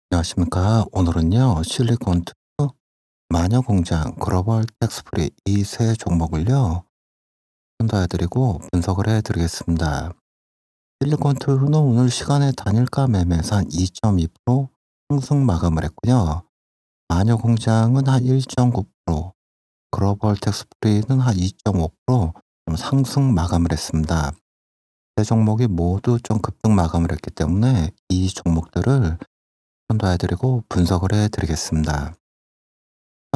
안녕하십니까. 오늘은요, 실리콘투 마녀공장 글로벌 텍스프리 이 세 종목을요, 손도해드리고 분석을 해드리겠습니다. 실리콘투는 오늘 시간의 단일가 매매에서 한 2.2% 상승 마감을 했고요. 마녀공장은 한 1.9%, 글로벌 텍스프리는 한 2.5%좀 상승 마감을 했습니다. 세 종목이 모두 좀 급등 마감을 했기 때문에 이 종목들을 손도해드리고 분석을 해드리겠습니다.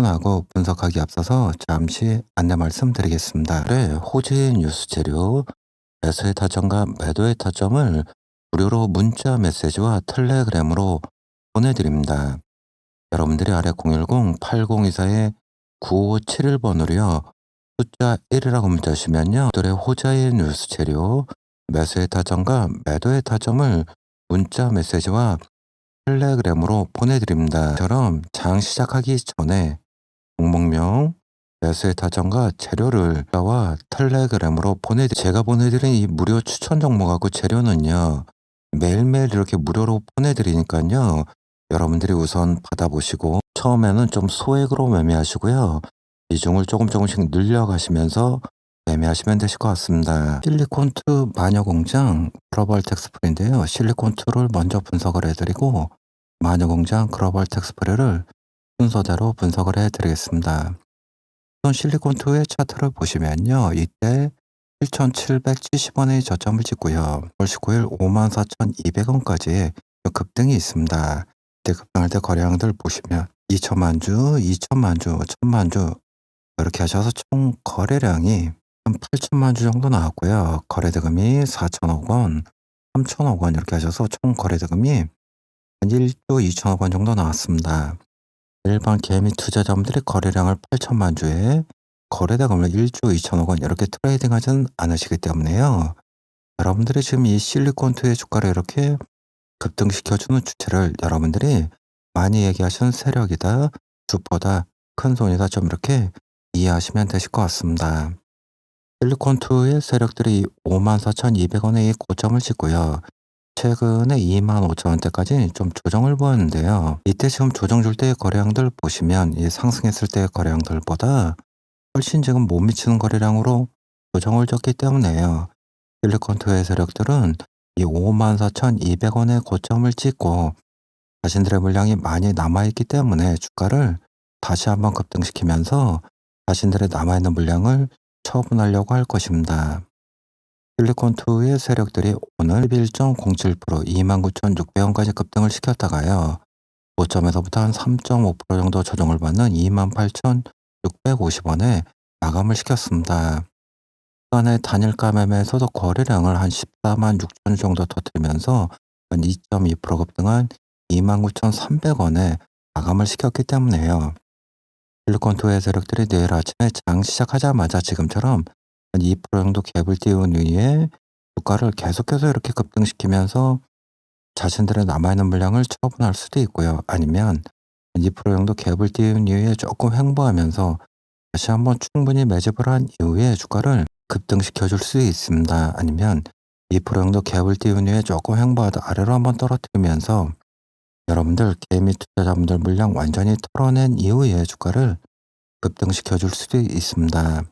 하고 분석하기 앞서서 잠시 안내 말씀드리겠습니다. 네, 호재 뉴스 재료, 매수의 타점과 매도의 타점을 무료로 문자 메시지와 텔레그램으로 보내드립니다. 여러분들이 아래 010-8024-9571번으로요. 숫자 1이라고 문자하시면요. 들의 호재의 뉴스 재료, 매수의 타점과 매도의 타점을 문자 메시지와 텔레그램으로 보내드립니다. 처럼 장 시작하기 전에 종목명, 매수의 타점과 재료를 와 텔레그램으로 제가 보내드린 이 무료 추천 종목하고 재료는요, 매일매일 이렇게 무료로 보내드리니까요, 여러분들이 우선 받아보시고 처음에는 좀 소액으로 매매하시고요, 비중을 조금씩 늘려가시면서 매매하시면 되실 것 같습니다. 실리콘투 마녀공장 글로벌 텍스프리인데요. 실리콘투를 먼저 분석을 해드리고 마녀공장 글로벌 텍스프리를 순서대로 분석을 해드리겠습니다. 우선 실리콘투의 차트를 보시면요. 이때 7,770원의 저점을 찍고요. 10월 19일 54,200원까지의 급등이 있습니다. 이때 급등할 때 거래량들 보시면 2천만 주, 2천만 주, 1천만 주 이렇게 하셔서 총 거래량이 한 8천만 주 정도 나왔고요. 거래대금이 4천억 원, 3천억 원 이렇게 하셔서 총 거래대금이 한 1조 2천억 원 정도 나왔습니다. 일반 개미 투자자분들이 거래량을 8천만 주에 거래대금을 1조 2천억 원 이렇게 트레이딩하진 않으시기 때문에요. 여러분들이 지금 이 실리콘투의 주가를 이렇게 급등시켜주는 주체를 여러분들이 많이 얘기하시는 세력이다, 주포다, 큰 손이다 좀 이렇게 이해하시면 되실 것 같습니다. 실리콘투의 세력들이 54,200원의 이 고점을 찍고요. 최근에 25,000원대까지 좀 조정을 보였는데요. 이때 지금 조정 줄 때의 거래량들 보시면 이 상승했을 때의 거래량들보다 훨씬 지금 못 미치는 거래량으로 조정을 줬기 때문에요. 실리콘투의 세력들은 이 54,200원의 고점을 찍고 자신들의 물량이 많이 남아있기 때문에 주가를 다시 한번 급등시키면서 자신들의 남아있는 물량을 처분하려고 할 것입니다. 실리콘투의 세력들이 오늘 11.07% 29,600원까지 급등을 시켰다가요. 고점에서부터 한 3.5% 정도 조정을 받는 28,650원에 마감을 시켰습니다. 시간의 단일가 매매에서도 거래량을 한 14만 6천 정도 터뜨리면서 한 2.2% 급등한 29,300원에 마감을 시켰기 때문에요. 실리콘투의 세력들이 내일 아침에 장 시작하자마자 지금처럼 한 2% 정도 갭을 띄운 이후에 주가를 계속해서 이렇게 급등시키면서 자신들의 남아있는 물량을 처분할 수도 있고요. 아니면 2% 정도 갭을 띄운 이후에 조금 횡보하면서 다시 한번 충분히 매집을 한 이후에 주가를 급등시켜 줄 수 있습니다. 아니면 2% 정도 갭을 띄운 이후에 조금 횡보하다 아래로 한번 떨어뜨리면서 여러분들 개미 투자자분들 물량 완전히 털어낸 이후에 주가를 급등시켜 줄 수도 있습니다.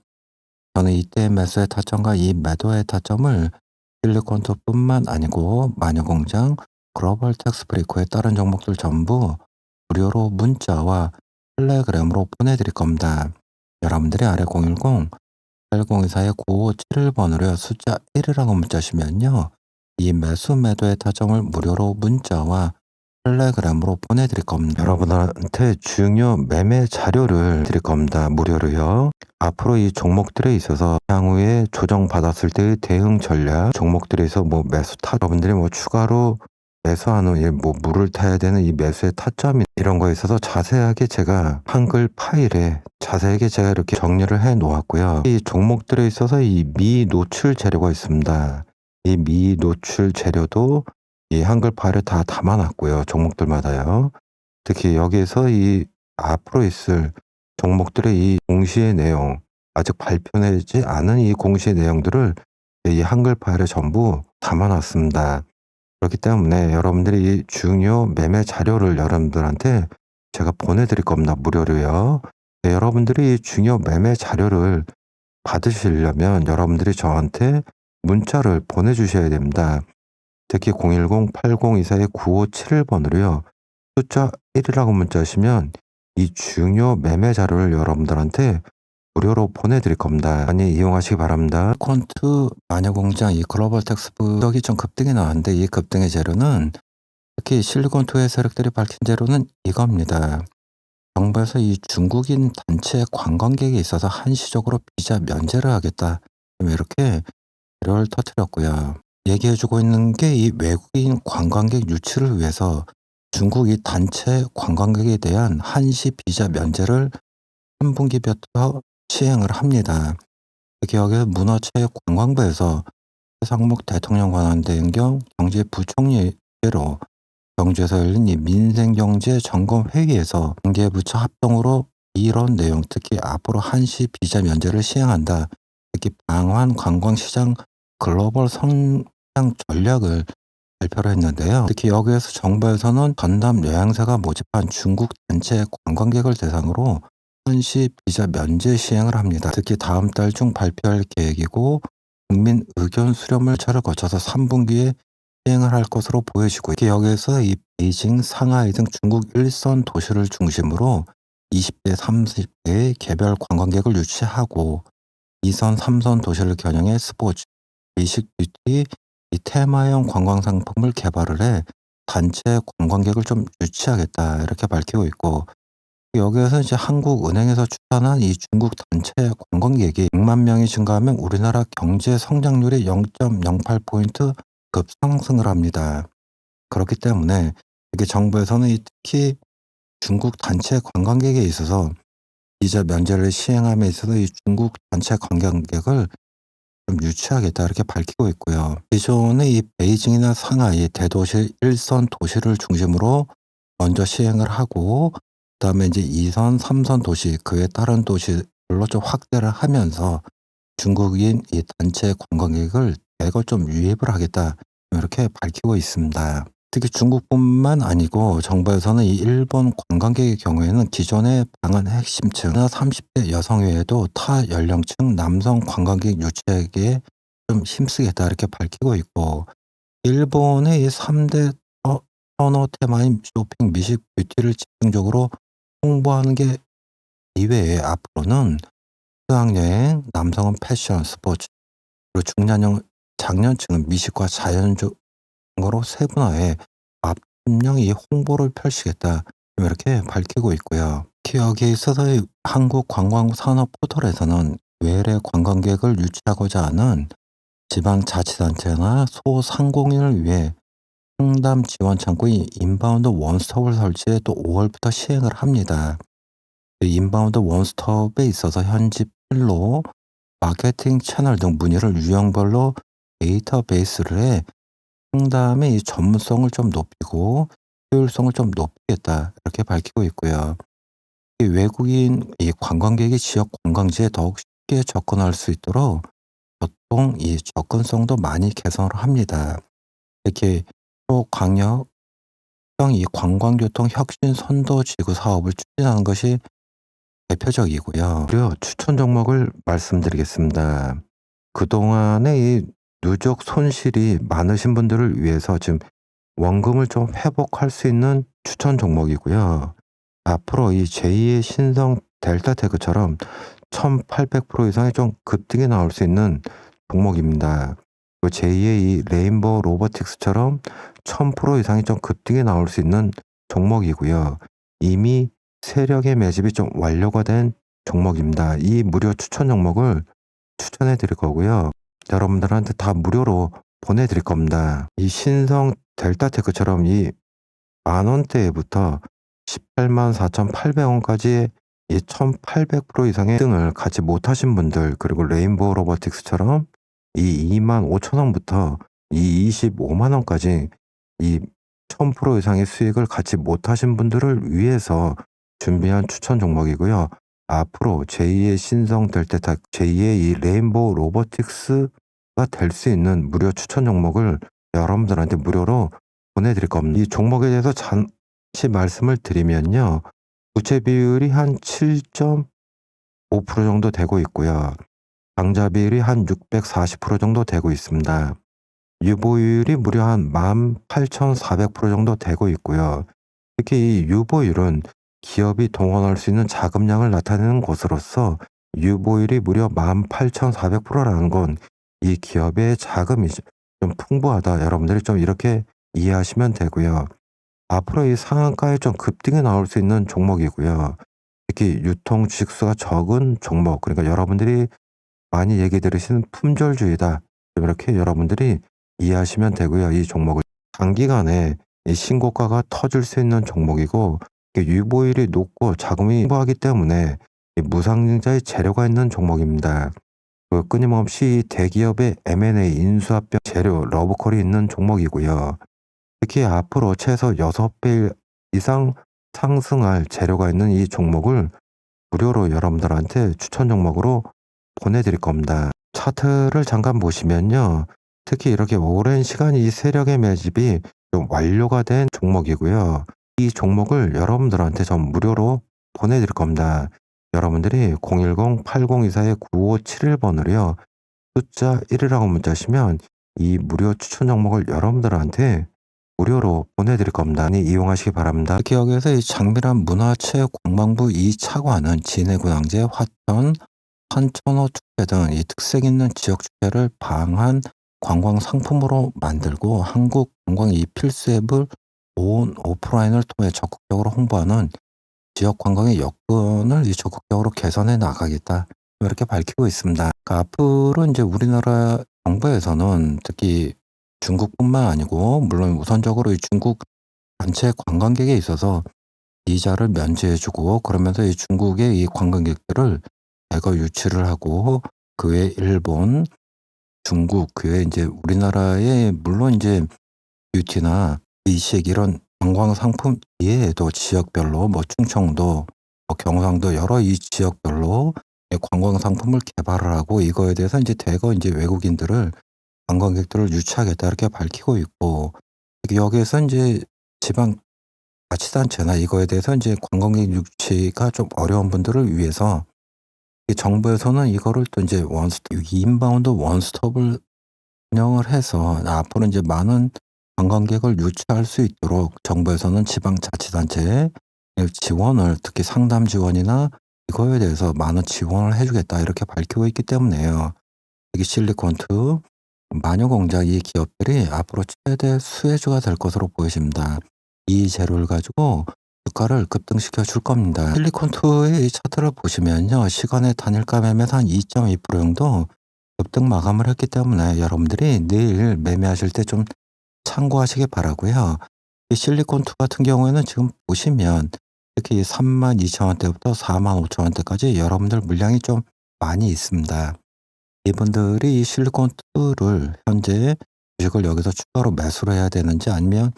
저는 이때 매수의 타점과 이 매도의 타점을 실리콘투뿐만 아니고 마녀공장, 글로벌 텍스프리코의 다른 종목들 전부 무료로 문자와 텔레그램으로 보내드릴 겁니다. 여러분들이 아래 010-8024-9571번으로 숫자 1이라고 문자시면요. 이 매수 매도의 타점을 무료로 문자와 텔레그램으로 보내드릴 겁니다. 여러분한테 중요 매매 자료를 드릴 겁니다. 무료로요. 앞으로 이 종목들에 있어서 향후에 조정받았을 때의 대응 전략, 종목들에서 뭐 매수 여러분들이 뭐 추가로 매수하는 뭐 물을 타야 되는 이 매수의 타점 이런 거에 있어서 자세하게 제가 한글 파일에 자세하게 제가 이렇게 정리를 해 놓았고요. 이 종목들에 있어서 이 미노출 재료가 있습니다. 이 미노출 재료도 이 한글 파일에 다 담아놨고요. 종목들마다요. 특히 여기에서 이 앞으로 있을 종목들의 이 공시의 내용, 아직 발표되지 않은 이 공시의 내용들을 이 한글 파일에 전부 담아놨습니다. 그렇기 때문에 여러분들이 이 중요 매매 자료를 여러분들한테 제가 보내드릴 겁니다. 무료로요. 네, 여러분들이 이 중요 매매 자료를 받으시려면 여러분들이 저한테 문자를 보내주셔야 됩니다. 특히 010-8024-9571번으로요. 숫자 1이라고 문자하시면 이 중요 매매 자료를 여러분들한테 무료로 보내드릴 겁니다. 많이 이용하시기 바랍니다. 콘트 마녀공장 이 글로벌 텍스북이 좀 급등이 나왔는데 이 급등의 재료는 특히 실리콘투의 세력들이 밝힌 재료는 이겁니다. 정부에서 이 중국인 단체 관광객이 있어서 한시적으로 비자 면제를 하겠다. 이렇게 재료를 터뜨렸고요. 얘기해주고 있는 게 이 외국인 관광객 유치를 위해서 중국 이 단체 관광객에 대한 한시 비자 면제를 3분기부터 시행을 합니다. 특히 여기 문화체육관광부에서 최상목 대통령 관한대행경 경제부총리로 경주에서 열린 이 민생경제 점검회의에서 관계부처 합동으로 이런 내용, 특히 앞으로 한시 비자 면제를 시행한다. 특히 방한 관광시장 글로벌 성장 전략을 발표를 했는데요. 특히 여기에서 정부에서는 전담 여행사가 모집한 중국 단체 관광객을 대상으로 한시 비자 면제 시행을 합니다. 특히 다음 달 중 발표할 계획이고 국민 의견 수렴을 차를 거쳐서 3분기에 시행을 할 것으로 보여지고, 특히 여기에서 이 베이징, 상하이 등 중국 1선 도시를 중심으로 20대, 30대의 개별 관광객을 유치하고 2선, 3선 도시를 겨냥해 스포츠, 미식, 뷰티, 이 테마형 관광 상품을 개발을 해 단체 관광객을 좀 유치하겠다 이렇게 밝히고 있고, 여기에서 이제 한국은행에서 추산한 이 중국 단체 관광객이 100만 명이 증가하면 우리나라 경제 성장률이 0.08포인트 급상승을 합니다. 그렇기 때문에 이게 정부에서는 특히 중국 단체 관광객에 있어서 비자 면제를 시행함에 있어서 이 중국 단체 관광객을 좀 유치하겠다 이렇게 밝히고 있고요. 기존의 이 베이징이나 상하이 대도시 1선 도시를 중심으로 먼저 시행을 하고, 그다음에 이제 2선, 3선 도시, 그에 다른 도시별로 좀 확대를 하면서 중국인 이 단체 관광객을 대거 좀 유입을 하겠다 이렇게 밝히고 있습니다. 특히 중국뿐만 아니고 정부에서는 이 일본 관광객의 경우에는 기존의 방한 핵심층이나 30대 여성 외에도 타 연령층 남성 관광객 유치에 좀 힘쓰겠다 이렇게 밝히고 있고, 일본의 이 3대 선호 테마인 쇼핑, 미식, 뷰티를 집중적으로 홍보하는 게 이외에 앞으로는 수학여행, 남성은 패션, 스포츠, 그리고 중년형, 장년층은 미식과 자연적으로 세분화해 맞춤형 이 홍보를 펼치겠다 이렇게 밝히고 있고요. 특히 여기에 있어서 이 한국관광산업 포털에서는 외래 관광객을 유치하고자 하는 지방자치단체나 소상공인을 위해 상담 지원 창구인 인바운드 원스톱을 설치해 또 5월부터 시행을 합니다. 인바운드 원스톱에 있어서 현지 필로, 마케팅 채널 등 문의를 유형별로 데이터베이스를 해 상담의 이 전문성을 좀 높이고 효율성을 좀 높이겠다 이렇게 밝히고 있고요. 이 외국인 이 관광객이 지역 관광지에 더욱 쉽게 접근할 수 있도록 교통 이 접근성도 많이 개선을 합니다. 특히 또 광역 이 관광교통 혁신 선도 지구 사업을 추진하는 것이 대표적이고요. 그리고 추천 종목을 말씀드리겠습니다. 그동안의 이 누적 손실이 많으신 분들을 위해서 지금 원금을 좀 회복할 수 있는 추천 종목이고요. 앞으로 이 제2의 신성 델타테크처럼 1800% 이상의 좀 급등이 나올 수 있는 종목입니다. 제2의 이 레인보우 로보틱스처럼 1000% 이상의 좀 급등이 나올 수 있는 종목이고요. 이미 세력의 매집이 좀 완료가 된 종목입니다. 이 무료 추천 종목을 추천해 드릴 거고요. 여러분들한테 다 무료로 보내드릴 겁니다. 이 신성 델타테크처럼 이 만원대부터 184,800원까지 이 1800% 이상의 등을 갖지 못하신 분들, 그리고 레인보우 로보틱스처럼 이 25,000원부터 이 25만원까지 이 1000% 이상의 수익을 갖지 못하신 분들을 위해서 준비한 추천 종목이고요. 앞으로 제2의 신성 델타, 제2의 이 레인보우 로보틱스가 될 수 있는 무료 추천 종목을 여러분들한테 무료로 보내드릴 겁니다. 이 종목에 대해서 잠시 말씀을 드리면요. 부채 비율이 한 7.5% 정도 되고 있고요. 당좌 비율이 한 640% 정도 되고 있습니다. 유보율이 무려 한 18,400% 정도 되고 있고요. 특히 이 유보율은 기업이 동원할 수 있는 자금량을 나타내는 것으로서 유보율이 무려 18,400%라는 건 이 기업의 자금이 좀 풍부하다. 여러분들이 좀 이렇게 이해하시면 되고요. 앞으로 이 상한가에 좀 급등이 나올 수 있는 종목이고요. 특히 유통 주식수가 적은 종목, 그러니까 여러분들이 많이 얘기 들으시는 품절주의다. 이렇게 여러분들이 이해하시면 되고요. 이 종목을 단기간에 이 신고가가 터질 수 있는 종목이고, 유보율이 높고 자금이 풍부하기 때문에 이 무상증자의 재료가 있는 종목입니다. 끊임없이 대기업의 M&A 인수합병 재료 러브콜이 있는 종목이고요. 특히 앞으로 최소 6배 이상 상승할 재료가 있는 이 종목을 무료로 여러분들한테 추천 종목으로 보내드릴 겁니다. 차트를 잠깐 보시면요. 특히 이렇게 오랜 시간 이 세력의 매집이 좀 완료가 된 종목이고요. 이 종목을 여러분들한테 전 무료로 보내드릴 겁니다. 여러분들이 010-8024-9571번으로요. 숫자 1이라고 문자하시면 이 무료 추천 종목을 여러분들한테 무료로 보내드릴 겁니다. 많이 이용하시기 바랍니다. 특히 여기에서 이 장미란 문화체육관광부 2차관은 진해군항제, 화천, 한천호 축제 등 이 특색 있는 지역 축제를 방한 관광 상품으로 만들고 한국 관광 이 필수 앱을 온 오프라인을 통해 적극적으로 홍보하는 지역 관광의 여건을 이 적극적으로 개선해 나가겠다. 이렇게 밝히고 있습니다. 그러니까 앞으로 이제 우리나라 정부에서는 특히 중국뿐만 아니고 물론 우선적으로 이 중국 단체 관광객에 있어서 비자를 면제해주고 그러면서 이 중국의 이 관광객들을 대거 유치를 하고 그 외 일본, 중국, 그 외 이제 우리나라의 물론 이제 뷰티나 이식 이런 관광 상품 이외에도 지역별로 뭐 충청도, 뭐 경상도 여러 이 지역별로 관광 상품을 개발을 하고 이거에 대해서 이제 대거 이제 외국인들을 관광객들을 유치하겠다 이렇게 밝히고 있고 여기에서 이제 지방 자치단체나 이거에 대해서 이제 관광객 유치가 좀 어려운 분들을 위해서 이 정부에서는 이거를 또 이제 인바운드 원스톱을 운영을 해서 앞으로 이제 많은 관광객을 유치할 수 있도록 정부에서는 지방자치단체에 지원을 특히 상담 지원이나 이거에 대해서 많은 지원을 해주겠다 이렇게 밝히고 있기 때문에요. 특히 실리콘트, 마녀공장 이 기업들이 앞으로 최대 수혜주가 될 것으로 보여집니다. 이 재료를 가지고 주가를 급등시켜 줄 겁니다. 실리콘투의 이 차트를 보시면요. 시간의 단일가 매매에서 한 2.2% 정도 급등 마감을 했기 때문에 여러분들이 내일 매매하실 때 좀 참고하시기 바라고요. 이 실리콘투 같은 경우에는 지금 보시면 특히 32,000원대부터 45,000원대까지 여러분들 물량이 좀 많이 있습니다. 이분들이 이 실리콘투를 현재 주식을 여기서 추가로 매수를 해야 되는지 아니면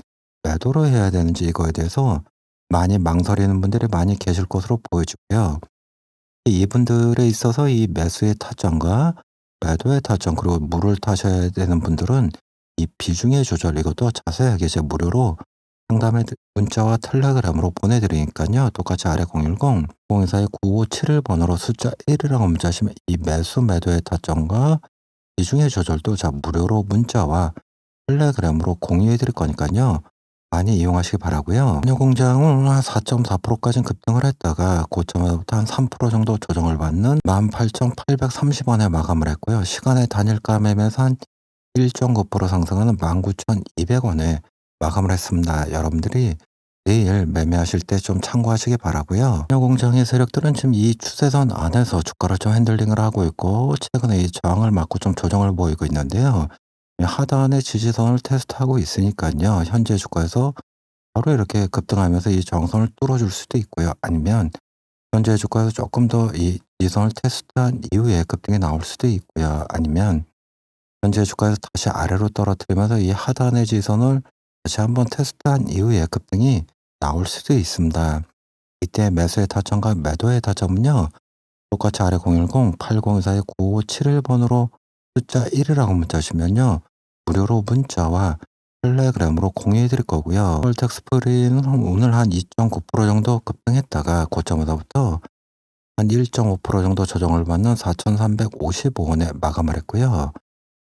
매도를 해야 되는지 이거에 대해서 많이 망설이는 분들이 많이 계실 것으로 보여지고요. 이분들에 있어서 이 매수의 타점과 매도의 타점 그리고 물을 타셔야 되는 분들은 이 비중의 조절 이것도 자세하게 제 무료로 상담의 문자와 텔레그램으로 보내드리니까요. 똑같이 아래 010-024-9571번으로 숫자 1이라고 문자하시면 이 매수 매도의 타점과 비중의 조절도 자 무료로 문자와 텔레그램으로 공유해 드릴 거니까요. 많이 이용하시기 바라고요. 마녀공장은 한 4.4%까지 급등을 했다가 고점에서부터 한 3% 정도 조정을 받는 18,830원에 마감을 했고요. 시간의 단일가 매매에서 한 1.9% 상승하는 19,200원에 마감을 했습니다. 여러분들이 내일 매매하실 때 좀 참고하시기 바라고요. 마녀공장의 세력들은 지금 이 추세선 안에서 주가를 좀 핸들링을 하고 있고 최근에 이 저항을 맞고 좀 조정을 보이고 있는데요. 하단의 지지선을 테스트하고 있으니까요. 현재 주가에서 바로 이렇게 급등하면서 이 저항선을 뚫어줄 수도 있고요. 아니면 현재 주가에서 조금 더 이 지지선을 테스트한 이후에 급등이 나올 수도 있고요. 아니면 현재 주가에서 다시 아래로 떨어뜨리면서 이 하단의 지지선을 다시 한번 테스트한 이후에 급등이 나올 수도 있습니다. 이때 매수의 타점과 매도의 타점은요. 똑같이 아래 010-8024-9571번으로 숫자 1이라고 문자 주시면요. 무료로 문자와 텔레그램으로 공유해 드릴 거고요. 텍스프리는 오늘 한 2.9% 정도 급등했다가 고점보다부터 한 1.5% 정도 조정을 받는 4,355원에 마감을 했고요.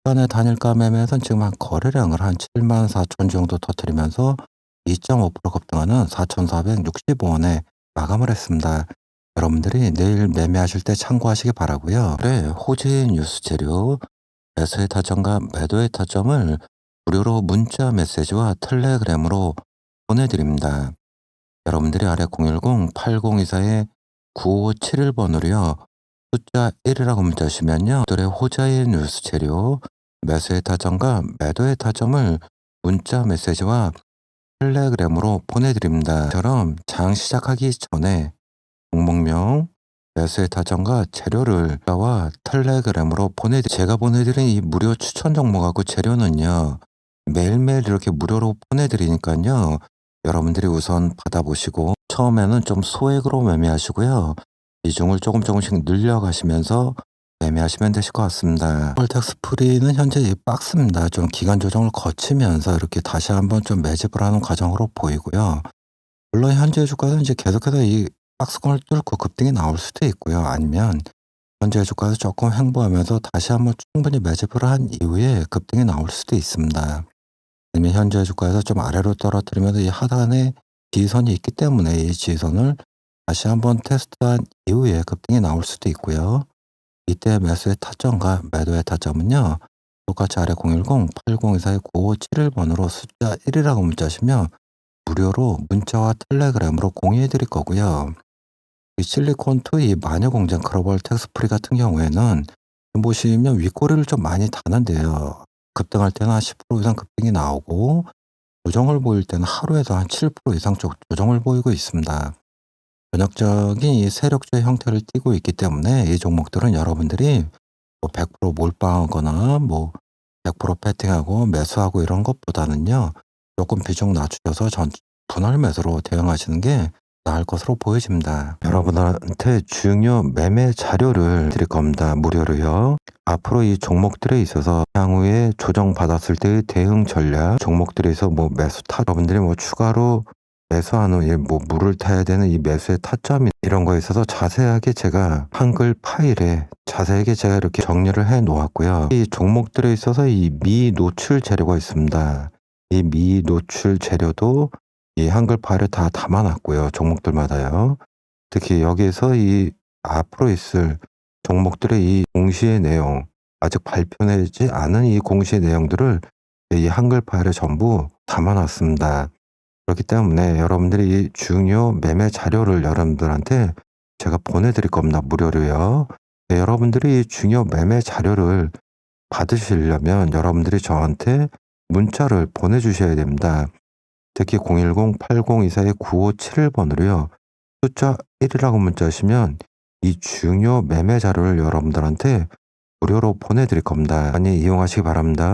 시간의 단일가 매매에선 지금 한 거래량을 한 74,000주 정도 터뜨리면서 2.5% 급등하는 4,465원에 마감을 했습니다. 여러분들이 내일 매매하실 때 참고하시기 바라고요. 그래, 호재의 뉴스 재료, 매수의 타점과 매도의 타점을 무료로 문자 메시지와 텔레그램으로 보내드립니다. 여러분들이 아래 010-8024-9571번으로요. 숫자 1이라고 문자하시면요. 들의 호재의 뉴스 재료, 매수의 타점과 매도의 타점을 문자 메시지와 텔레그램으로 보내드립니다. 처럼 장 시작하기 전에 종목명, 매수의 타점과 재료를 문자와 텔레그램으로 제가 보내드린 이 무료 추천 종목하고 재료는요. 매일매일 이렇게 무료로 보내드리니까요. 여러분들이 우선 받아보시고 처음에는 좀 소액으로 매매하시고요. 비중을 조금씩 늘려가시면서 매매하시면 되실 것 같습니다. 폴텍스 프리는 현재 이 박스입니다. 좀 기간 조정을 거치면서 이렇게 다시 한번 좀 매집을 하는 과정으로 보이고요. 물론 현재 주가는 이제 계속해서 이 박스권을 뚫고 급등이 나올 수도 있고요. 아니면 현재 주가에서 조금 횡보하면서 다시 한번 충분히 매집을 한 이후에 급등이 나올 수도 있습니다. 아니면 현재 주가에서 좀 아래로 떨어뜨리면서 이 하단에 지지선이 있기 때문에 이 지지선을 다시 한번 테스트한 이후에 급등이 나올 수도 있고요. 이때 매수의 타점과 매도의 타점은요. 똑같이 아래 010-8024-9571번으로 숫자 1이라고 문자하시면 무료로 문자와 텔레그램으로 공유해 드릴 거고요. 이 실리콘2 이 마녀공장 글로벌 텍스프리 같은 경우에는 보시면 윗꼬리를 좀 많이 다는데요. 급등할 때는 한 10% 이상 급등이 나오고 조정을 보일 때는 하루에도 한 7% 이상 쪽 조정을 보이고 있습니다. 전형적인 이 세력주의 형태를 띠고 있기 때문에 이 종목들은 여러분들이 뭐 100% 몰빵하거나 뭐 100% 패팅하고 매수하고 이런 것보다는요. 조금 비중 낮추셔서 분할 매수로 대응하시는 게 나을 것으로 보여집니다. 여러분한테 중요 매매 자료를 드릴 겁니다. 무료로요. 앞으로 이 종목들에 있어서 향후에 조정받았을 때의 대응 전략, 종목들에서 뭐 매수 여러분들이 뭐 추가로 매수하는 뭐 물을 타야 되는 이 매수의 타점이 이런 거에 있어서 자세하게 제가 한글 파일에 자세하게 제가 이렇게 정리를 해 놓았고요. 이 종목들에 있어서 이 미노출 재료가 있습니다. 이 미노출 재료도 이 한글 파일에 다 담아 놨고요. 종목들마다요. 특히 여기에서 이 앞으로 있을 종목들의 이 공시의 내용, 아직 발표되지 않은 이 공시의 내용들을 이 한글 파일에 전부 담아 놨습니다. 그렇기 때문에 여러분들이 이 중요 매매 자료를 여러분들한테 제가 보내드릴 겁니다. 무료로요. 네, 여러분들이 이 중요 매매 자료를 받으시려면 여러분들이 저한테 문자를 보내주셔야 됩니다. 특히 010-8024-9571번으로요. 숫자 1이라고 문자하시면 이 중요 매매 자료를 여러분들한테 무료로 보내드릴 겁니다. 많이 이용하시기 바랍니다.